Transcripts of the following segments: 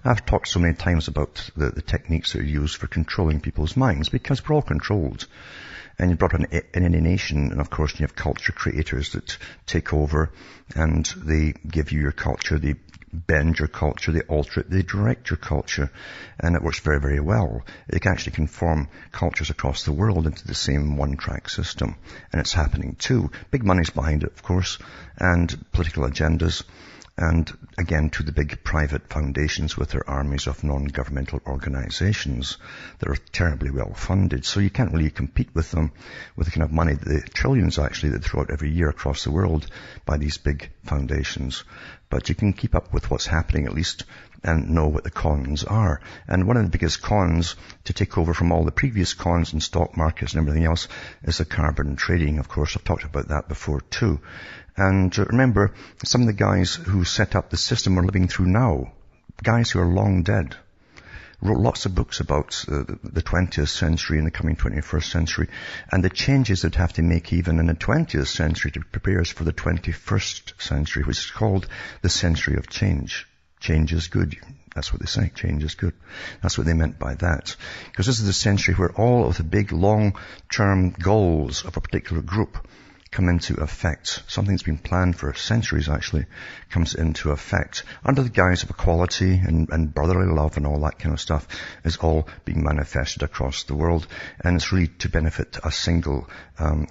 I've talked so many times about the techniques that are used for controlling people's minds, because we're all controlled. And you brought in any nation, and of course you have culture creators that take over, and they give you your culture, they bend your culture, they alter it, they direct your culture, and it works very, very well. It can actually conform cultures across the world into the same one-track system, and it's happening too. Big money's behind it, of course, and political agendas, and again to the big private foundations with their armies of non-governmental organizations that are terribly well funded. So you can't really compete with them with the kind of money, the trillions actually, that throw out every year across the world by these big foundations. But you can keep up with what's happening at least and know what the cons are. And one of the biggest cons to take over from all the previous cons in stock markets and everything else is the carbon trading. Of course, I've talked about that before too. And remember, some of the guys who set up the system are living through now, guys who are long dead, wrote lots of books about the 20th century and the coming 21st century, and the changes they'd have to make even in the 20th century to prepare us for the 21st century, which is called the century of change. Change is good. That's what they say. Change is good. That's what they meant by that. Because this is the century where all of the big long-term goals of a particular group come into effect. Something that's been planned for centuries actually comes into effect under the guise of equality and brotherly love and all that kind of stuff is all being manifested across the world. And it's really to benefit a single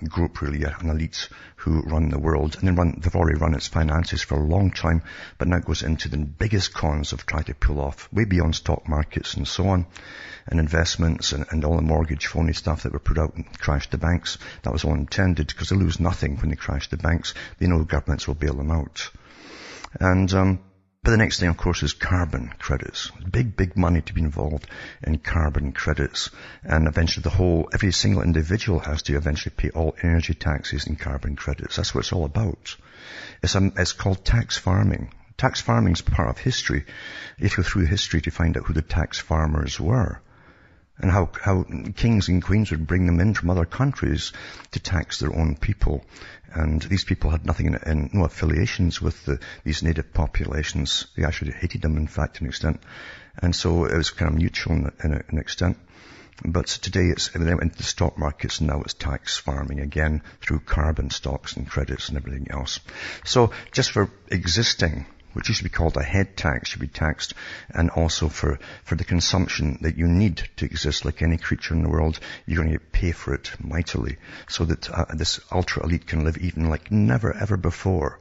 group, really, an elite who run the world. And they've already run its finances for a long time, but now it goes into the biggest cons of trying to pull off way beyond stock markets and so on, and investments and all the mortgage phony stuff that were put out and crashed the banks. That was all intended because they lose nothing when they crash the banks. They know governments will bail them out. And but the next thing, of course, is carbon credits. Big money to be involved in carbon credits. And eventually every single individual has to eventually pay all energy taxes and carbon credits. That's what it's all about. It's called tax farming. Tax farming is part of history. You go through history to find out who the tax farmers were, and how kings and queens would bring them in from other countries to tax their own people. And these people had nothing no affiliations with these native populations. They actually hated them, in fact, to an extent. And so it was kind of mutual in an extent. But today they went into the stock markets, and now it's tax farming again through carbon stocks and credits and everything else. So just for existing, which used to be called a head tax, should be taxed, and also for the consumption that you need to exist like any creature in the world, you're going to pay for it mightily, so that this ultra elite can live even like never ever before,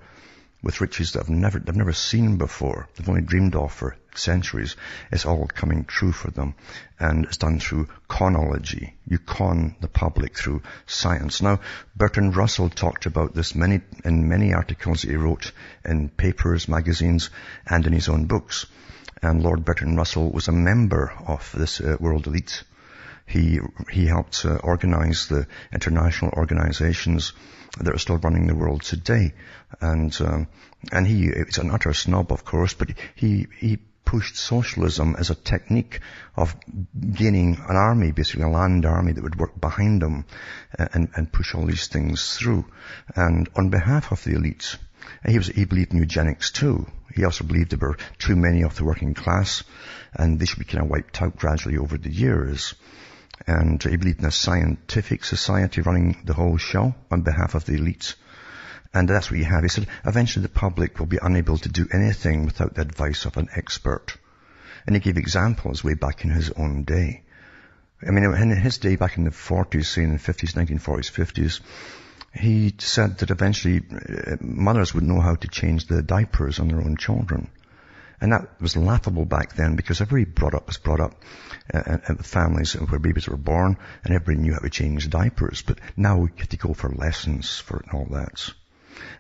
with riches that they've never seen before. They've only dreamed of for centuries. It's all coming true for them, and it's done through conology. You con the public through science. Now, Bertrand Russell talked about this in many articles that he wrote in papers, magazines, and in his own books. And Lord Bertrand Russell was a member of this world elite. He helped organize the international organizations that are still running the world today. And it's an utter snob, of course, but he pushed socialism as a technique of gaining an army, basically a land army that would work behind him and push all these things through. And on behalf of the elites, he believed in eugenics too. He also believed there were too many of the working class, and they should be kind of wiped out gradually over the years. And he believed in a scientific society running the whole show on behalf of the elites. And that's what you have. He said, eventually the public will be unable to do anything without the advice of an expert. And he gave examples way back in his own day. I mean, in his day, back in the 40s, say in the 50s, 1940s, 50s, he said that eventually mothers would know how to change the diapers on their own children. And that was laughable back then, because everybody was brought up in families where babies were born, and everybody knew how to change diapers. But now we have to go for lessons for it and all that.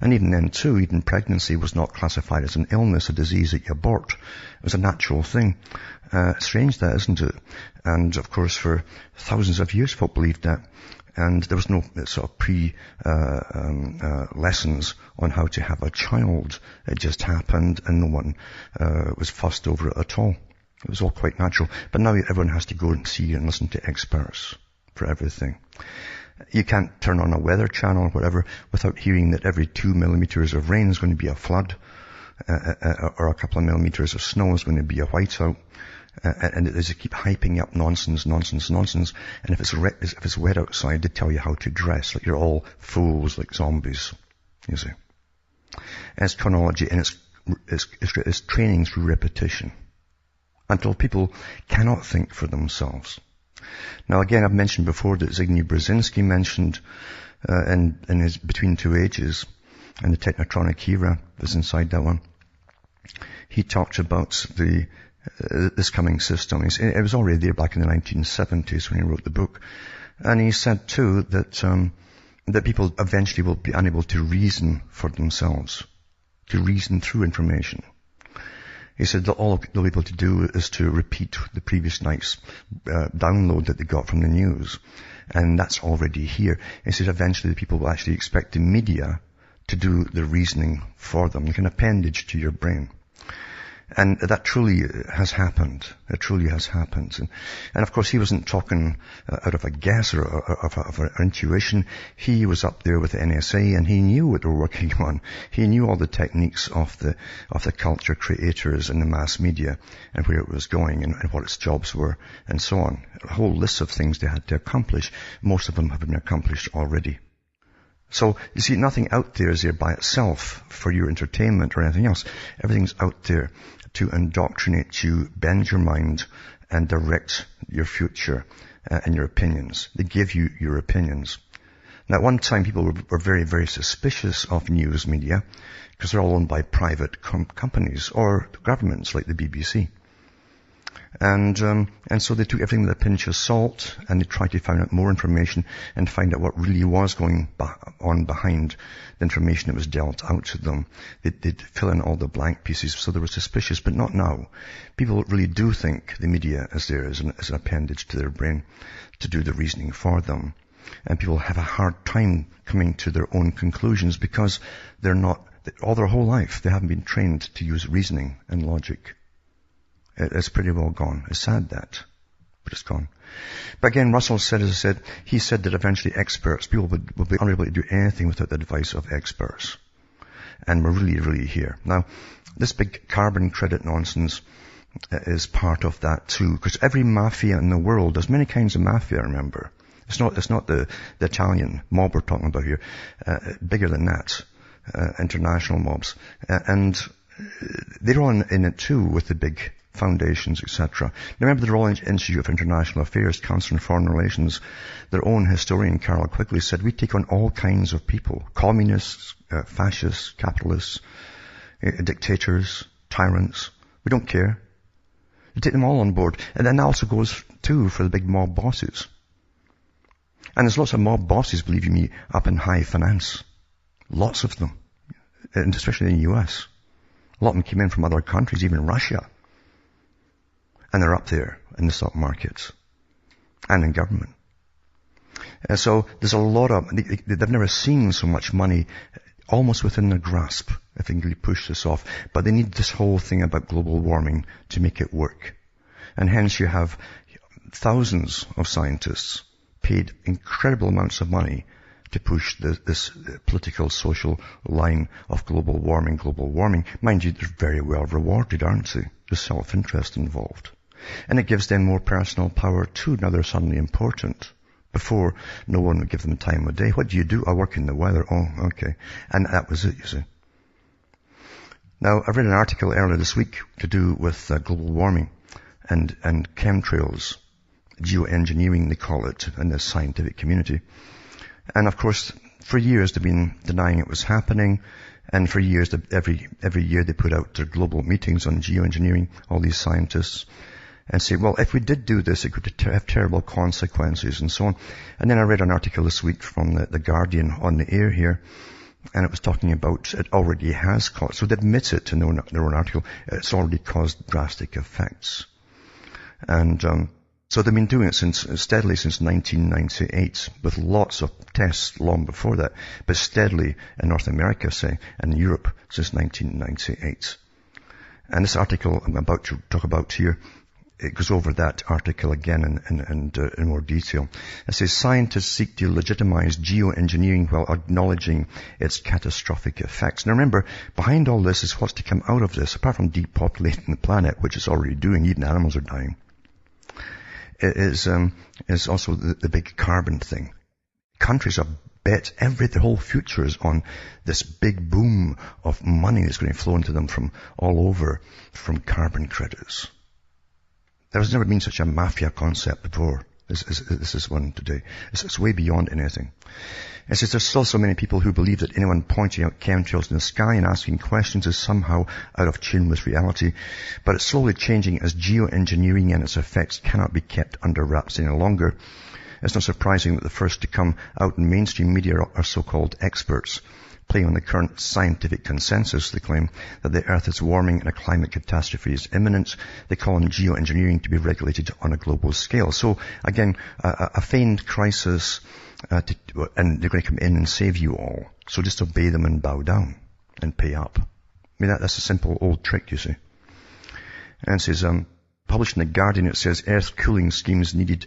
And even then too, even pregnancy was not classified as an illness, a disease that you abort. It was a natural thing. Strange that, isn't it? And of course for thousands of years folk believed that. And there was no sort of lessons on how to have a child. It just happened, and no one was fussed over it at all. It was all quite natural. But now everyone has to go and see and listen to experts for everything. You can't turn on a weather channel or whatever without hearing that every 2 millimeters of rain is going to be a flood. or a couple of millimeters of snow is going to be a whiteout. And they keep hyping up nonsense. And if it's wet outside, they tell you how to dress, like you're all fools, like zombies. You see, and it's chronology, and it's training through repetition until people cannot think for themselves. Now, again, I've mentioned before that Zbigniew Brzezinski mentioned in his Between Two Ages, and the Technotronic era was inside that one. He talked about this coming system. It was already there back in the 1970s when he wrote the book. And he said too that people eventually will be unable to reason for themselves, to reason through information. He said that all they'll be able to do is to repeat the previous night's download that they got from the news. And that's already here. He said eventually the people will actually expect the media to do the reasoning for them, like an appendage to your brain. And that truly has happened. It truly has happened. And of course, he wasn't talking out of a guess or of an intuition. He was up there with the NSA, and he knew what they were working on. He knew all the techniques of the culture creators and the mass media, and where it was going, and what its jobs were, and so on. A whole list of things they had to accomplish. Most of them have been accomplished already. So, you see, nothing out there is there by itself for your entertainment or anything else. Everything's out there to indoctrinate you, bend your mind, and direct your future and your opinions. They give you your opinions. Now, at one time, people were very, very suspicious of news media because they're all owned by private companies or governments like the BBC. And so they took everything with a pinch of salt, and they tried to find out more information and find out what really was going on behind the information that was dealt out to them. They'd fill in all the blank pieces, so they were suspicious, but not now. People really do think the media is there as an appendage to their brain to do the reasoning for them. And people have a hard time coming to their own conclusions because they're not, all their whole life, they haven't been trained to use reasoning and logic. It's pretty well gone. It's sad that, but it's gone. But again, Russell said, as I said, he said that eventually people will be unable to do anything without the advice of experts. And we're really, really here. Now, this big carbon credit nonsense is part of that too, because every mafia in the world, there's many kinds of mafia, remember. It's not the Italian mob we're talking about here. Bigger than that. International mobs. And they're all in it too with the big foundations, etc. Remember the Royal Institute of International Affairs, Council on Foreign Relations, their own historian, Carol Quigley, said, we take on all kinds of people. Communists, fascists, capitalists, dictators, tyrants. We don't care. We take them all on board. And then that also goes, too, for the big mob bosses. And there's lots of mob bosses, believe you me, up in high finance. Lots of them. And especially in the US. A lot of them came in from other countries, even Russia. And they're up there in the stock markets and in government. And so there's a lot of, they've never seen so much money almost within their grasp if they can really push this off. But they need this whole thing about global warming to make it work. And hence you have thousands of scientists paid incredible amounts of money to push this political, social line of global warming. Mind you, they're very well rewarded, aren't they? There's self-interest involved. And it gives them more personal power too. Now they're suddenly important. Before, no one would give them time of day. What do you do? I work in the weather. Oh, okay. And that was it, you see. Now, I read an article earlier this week to do with global warming and chemtrails. Geo-Engineering, they call it in the scientific community. And of course, for years they've been denying it was happening. And for years, every year they put out their global meetings on geoengineering, all these scientists, and say, well, if we did do this, it could have terrible consequences and so on. And then I read an article this week from the Guardian on the air here, and it was talking about it already has caused, so they admit it in their own article, it's already caused drastic effects. And so they've been doing it steadily since 1998, with lots of tests long before that, but steadily in North America, say, and Europe since 1998. And this article I'm about to talk about here it goes over that article again in more detail. It says scientists seek to legitimize geoengineering while acknowledging its catastrophic effects. Now remember, behind all this is what's to come out of this, apart from depopulating the planet, which it's already doing, even animals are dying. It is also the big carbon thing. Countries have bet their whole future is on this big boom of money that's going to flow into them from all over from carbon credits. There has never been such a mafia concept before. This is one today. It's way beyond anything. It says there's still so many people who believe that anyone pointing out chemtrails in the sky and asking questions is somehow out of tune with reality. But it's slowly changing as geoengineering and its effects cannot be kept under wraps any longer. It's not surprising that the first to come out in mainstream media are so-called experts. Playing on the current scientific consensus, they claim that the Earth is warming and a climate catastrophe is imminent. They call on geoengineering to be regulated on a global scale. So, again, a feigned crisis, and they're going to come in and save you all. So just obey them and bow down and pay up. I mean, that's a simple old trick, you see. And it says, published in The Guardian, it says Earth cooling schemes need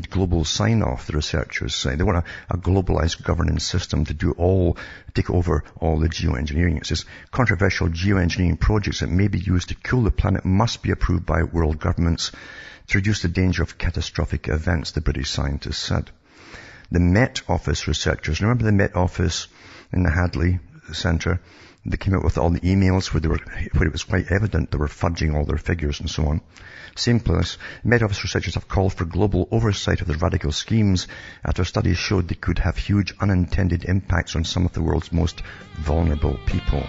global sign-off, the researchers say. They want a globalized governance system to take over all the geoengineering. It says controversial geoengineering projects that may be used to cool the planet must be approved by world governments to reduce the danger of catastrophic events, the British scientists said. The Met Office researchers, remember the Met Office in the Hadley Centre? They came out with all the emails where it was quite evident they were fudging all their figures and so on. Same place, Met Office researchers have called for global oversight of the radical schemes after studies showed they could have huge unintended impacts on some of the world's most vulnerable people.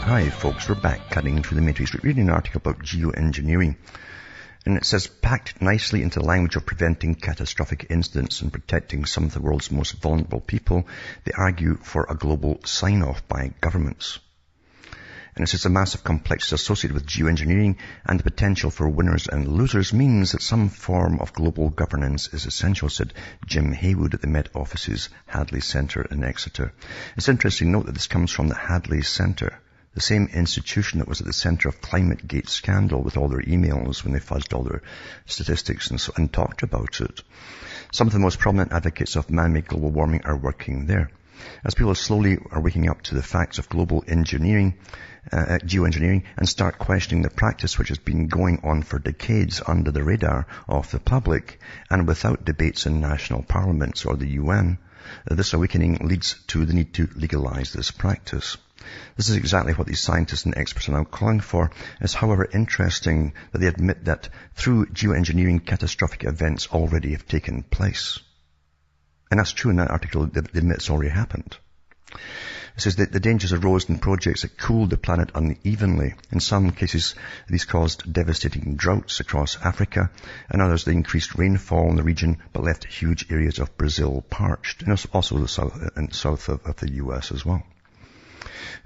Hi folks, we're back cutting through the matrix. We're reading an article about geoengineering. And it says, packed nicely into the language of preventing catastrophic incidents and protecting some of the world's most vulnerable people, they argue for a global sign-off by governments. And it says the massive complexity associated with geoengineering and the potential for winners and losers means that some form of global governance is essential, said Jim Haywood at the Met Office's Hadley Centre in Exeter. It's interesting to note that this comes from the Hadley Centre, the same institution that was at the center of ClimateGate scandal with all their emails when they fuzzed all their statistics and talked about it. Some of the most prominent advocates of man-made global warming are working there. As people slowly are waking up to the facts of global engineering, geoengineering, and start questioning the practice which has been going on for decades under the radar of the public and without debates in national parliaments or the UN, this awakening leads to the need to legalize this practice. This is exactly what these scientists and experts are now calling for. It's however interesting that they admit that through geoengineering, catastrophic events already have taken place. And that's true in that article, they admit it's already happened. It says that the dangers arose in projects that cooled the planet unevenly. In some cases, these caused devastating droughts across Africa. In others, they increased rainfall in the region, but left huge areas of Brazil parched. And also the south of the US as well.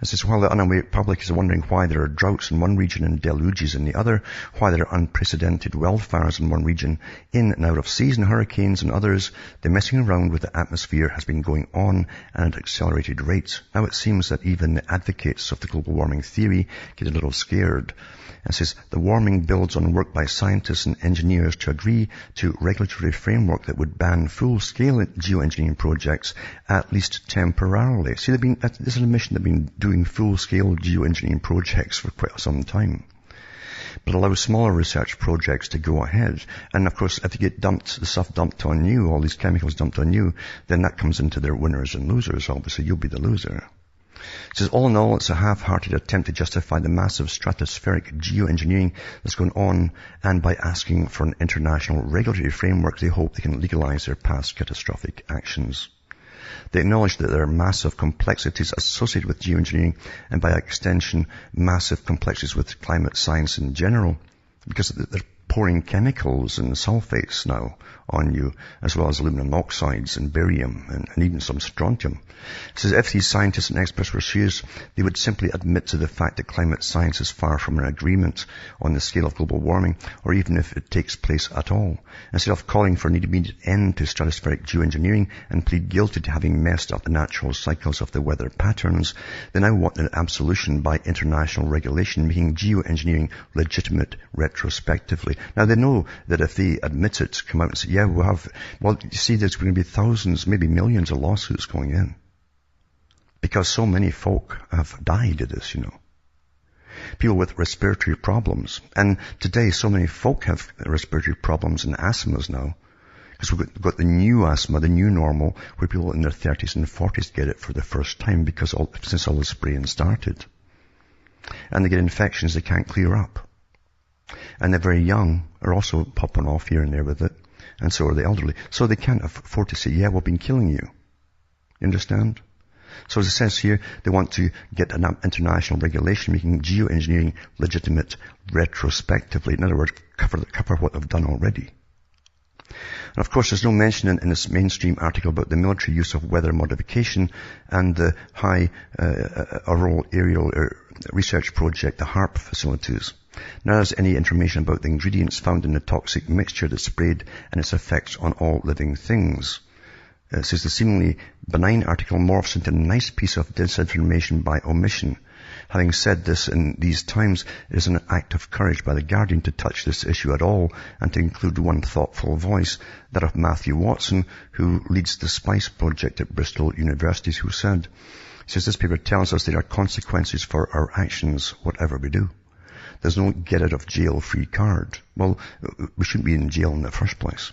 It says, while the unaware public is wondering why there are droughts in one region and deluges in the other, why there are unprecedented wildfires in one region, in and out of season hurricanes in others, the messing around with the atmosphere has been going on at accelerated rates. Now it seems that even the advocates of the global warming theory get a little scared. It says, the warming builds on work by scientists and engineers to agree to regulatory framework that would ban full-scale geoengineering projects, at least temporarily. See, this is a mission they've been doing full-scale geoengineering projects for quite some time. But allow smaller research projects to go ahead. And of course, if you get the stuff dumped on you, all these chemicals dumped on you, then that comes into their winners and losers. Obviously, you'll be the loser. It says, all in all, it's a half-hearted attempt to justify the massive stratospheric geoengineering that's going on, and by asking for an international regulatory framework, they hope they can legalize their past catastrophic actions. They acknowledge that there are massive complexities associated with geoengineering, and by extension, massive complexities with climate science in general, because they're pouring chemicals and sulfates now on you, as well as aluminum oxides and barium and even some strontium. It says if these scientists and experts were serious, they would simply admit to the fact that climate science is far from an agreement on the scale of global warming, or even if it takes place at all. Instead of calling for an immediate end to stratospheric geoengineering and plead guilty to having messed up the natural cycles of the weather patterns, they now want an absolution by international regulation, making geoengineering legitimate retrospectively. Now they know that if they admit it, come out and say, yeah, you see, there's going to be thousands, maybe millions of lawsuits going in. Because so many folk have died of this, People with respiratory problems. And today, so many folk have respiratory problems and asthmas now. Because we've got the new asthma, the new normal, where people in their 30s and 40s get it for the first time since all the spraying started. And they get infections they can't clear up. And the very young are also popping off here and there with it. And so are the elderly. So they can't afford to say, yeah, we've been killing you. You understand? So as it says here, they want to get an international regulation making geoengineering legitimate retrospectively. In other words, cover what they've done already. And of course, there's no mention in this mainstream article about the military use of weather modification and the high auroral aerial research project, the HARP facilities. Nor is any information about the ingredients found in the toxic mixture that's sprayed and its effects on all living things. It says the seemingly benign article morphs into a nice piece of disinformation by omission. Having said this, in these times, it is an act of courage by The Guardian to touch this issue at all and to include one thoughtful voice, that of Matthew Watson, who leads the SPICE project at Bristol University, who said, this paper tells us there are consequences for our actions, whatever we do. There's no get out of jail free card. Well, we shouldn't be in jail in the first place.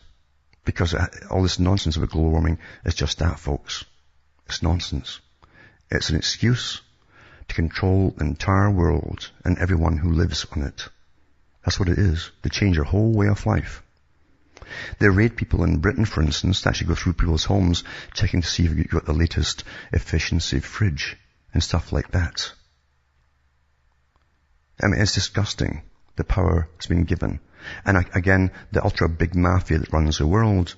Because all this nonsense about global warming is just that, folks. It's nonsense. It's an excuse to control the entire world and everyone who lives on it. That's what it is. They change your whole way of life. They raid people in Britain, for instance, to actually go through people's homes, checking to see if you've got the latest efficiency fridge and stuff like that. I mean, it's disgusting, the power that's been given. And again, the ultra big mafia that runs the world.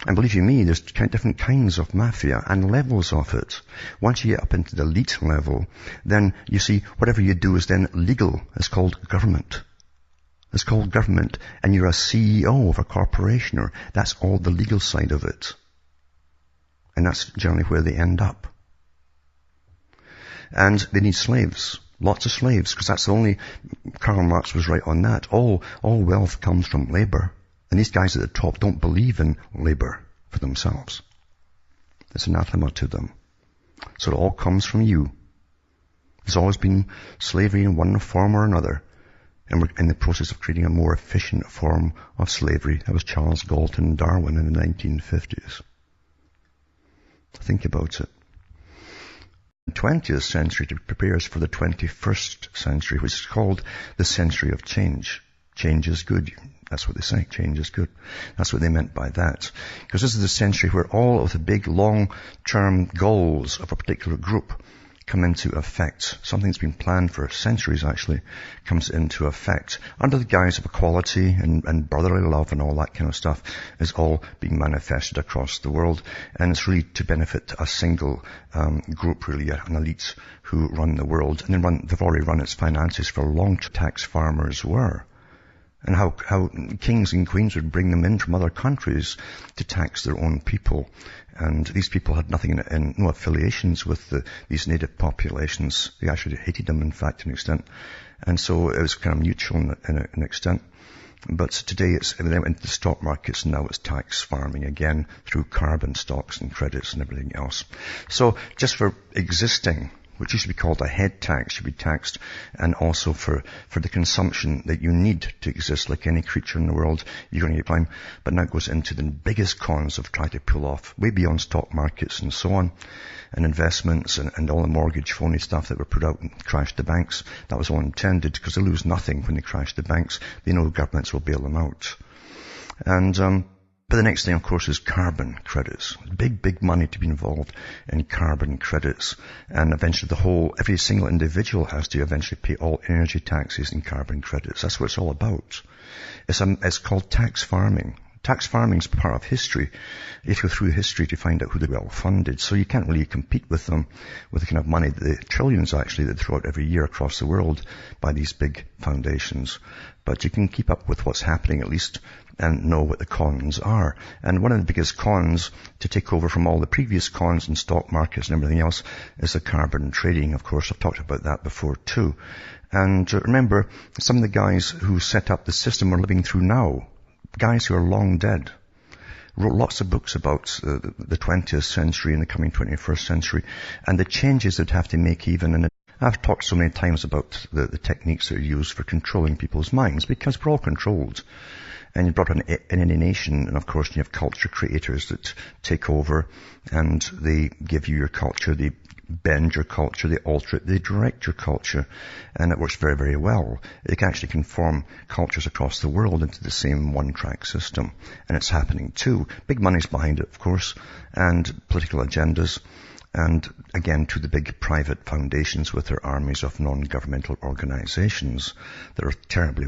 And believe you me, there's different kinds of mafia and levels of it. Once you get up into the elite level, then you see whatever you do is then legal. It's called government. It's called government, and you're a CEO of a corporation, or that's all the legal side of it. And that's generally where they end up. And they need slaves. Lots of slaves, because that's the only, Karl Marx was right on that. All wealth comes from labor. And these guys at the top don't believe in labor for themselves. It's anathema to them. So it all comes from you. There's always been slavery in one form or another. And we're in the process of creating a more efficient form of slavery. That was Charles Galton and Darwin in the 1950s. Think about it. The 20th century to prepare us for the 21st century, which is called the century of change. Change is good. That's what they say. Change is good. That's what they meant by that. Because this is the century where all of the big long-term goals of a particular group come into effect. Something that's been planned for centuries actually comes into effect under the guise of equality and brotherly love and all that kind of stuff is all being manifested across the world. And it's really to benefit a single group, really, an elite who run the world. And they've already run its finances for long. Tax farmers were. And how kings and queens would bring them in from other countries to tax their own people. And these people had nothing no affiliations with these native populations. They actually hated them, in fact, to an extent. And so it was kind of mutual in an extent. But today they went into the stock markets, and now it's tax farming again through carbon stocks and credits and everything else. So just for existing, which used to be called a head tax, should be taxed, and also for the consumption that you need to exist like any creature in the world, you're going to get time. But now it goes into the biggest cons of trying to pull off, way beyond stock markets and so on, and investments and all the mortgage phony stuff that were put out and crashed the banks. That was all intended, because they lose nothing when they crash the banks. They know governments will bail them out. And, But the next thing, of course, is carbon credits. Big money to be involved in carbon credits. And eventually every single individual has to eventually pay all energy taxes and carbon credits. That's what it's all about. It's called tax farming. Tax farming is part of history. You have to go through history to find out who they're well funded. So you can't really compete with them with the kind of money, the trillions actually, that throw out every year across the world by these big foundations. But you can keep up with what's happening at least and know what the cons are. And one of the biggest cons to take over from all the previous cons in stock markets and everything else is the carbon trading. Of course, I've talked about that before too. And remember, some of the guys who set up the system we're living through now, guys who are long dead, wrote lots of books about the 20th century and the coming 21st century and the changes they'd have to make even in it. I've talked so many times about the techniques that are used for controlling people's minds, because we're all controlled. And you brought an alienation, and of course you have culture creators that take over and they give you your culture, they bend your culture, they alter it, they direct your culture, and it works very, very well. They can actually conform cultures across the world into the same one-track system, and it's happening too. Big money's behind it, of course, and political agendas, and again to the big private foundations with their armies of non-governmental organizations that are terribly